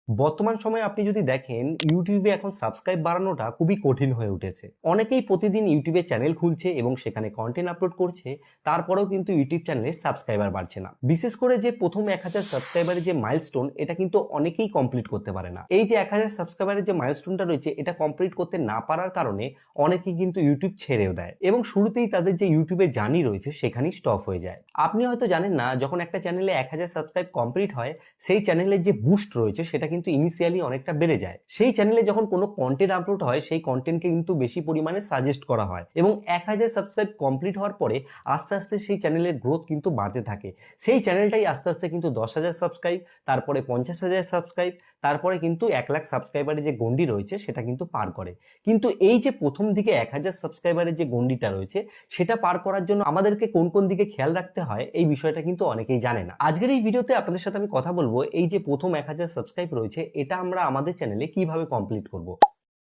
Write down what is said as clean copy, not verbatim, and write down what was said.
বর্তমান সময়ে আপনি যদি দেখেন ইউটিউবে এখন সাবস্ক্রাইব বাড়ানোটা খুবই কঠিন হয়ে উঠেছে। অনেকেই প্রতিদিন ইউটিউবে চ্যানেল খুলছে এবং সেখানে কন্টেন্ট আপলোড করছে, তারপরেও কিন্তু ইউটিউব চ্যানেলে সাবস্ক্রাইবার বাড়ছে না। বিশেষ করে যে প্রথম 1000 সাবস্ক্রাইবারের যে মাইলস্টোন, এটা কিন্তু অনেকেই কমপ্লিট করতে পারে না। এই যে 1000 সাবস্ক্রাইবারের যে মাইলস্টোনটা রয়েছে, এটা কমপ্লিট করতে না পারার কারণে অনেকেই কিন্তু ইউটিউব ছেড়েও দেয় এবং শুরুতেই তাদের যে ইউটিউবের জার্নি রয়েছে সেখানেই স্টপ হয়ে যায়। আপনি হয়তো জানেন না, যখন একটা চ্যানেলে 1000 সাবস্ক্রাইব কমপ্লিট হয়, সেই চ্যানেলের যে বুস্ট রয়েছে সেটা কিন্তু ইনিশিয়ালি অনেকটা বেড়ে যায়। সেই চ্যানেলে যখন কোনো কন্টেন্ট আপলোড হয়, সেই কন্টেন্টকে কিন্তু বেশি পরিমাণে সাজেস্ট করা হয় এবং 1000 সাবস্ক্রাইব কমপ্লিট হওয়ার পরে আস্তে আস্তে সেই চ্যানেলের গ্রোথ কিন্তু বাড়তে থাকে। সেই চ্যানেলটাই আস্তে আস্তে কিন্তু 10,000 সাবস্ক্রাইব, তারপরে 50,000 সাবস্ক্রাইব, তারপরে কিন্তু 1 লাখ সাবস্ক্রাইবারের যে গন্ডি রয়েছে সেটা কিন্তু পার করে। কিন্তু এই যে প্রথম দিকে 1000 সাবস্ক্রাইবারের যে গন্ডিটা রয়েছে, সেটা পার করার জন্য আমাদেরকে কোন কোন দিকে খেয়াল রাখতে হয়, এই বিষয়টা কিন্তু অনেকেই জানে না। আজকের এই ভিডিওতে আপনাদের সাথে আমি কথা বলবো এই যে প্রথম 1000 সাবস্ক্রাইব রয়েছে, এটা আমরা আমাদের চ্যানেলে কিভাবে কমপ্লিট করব।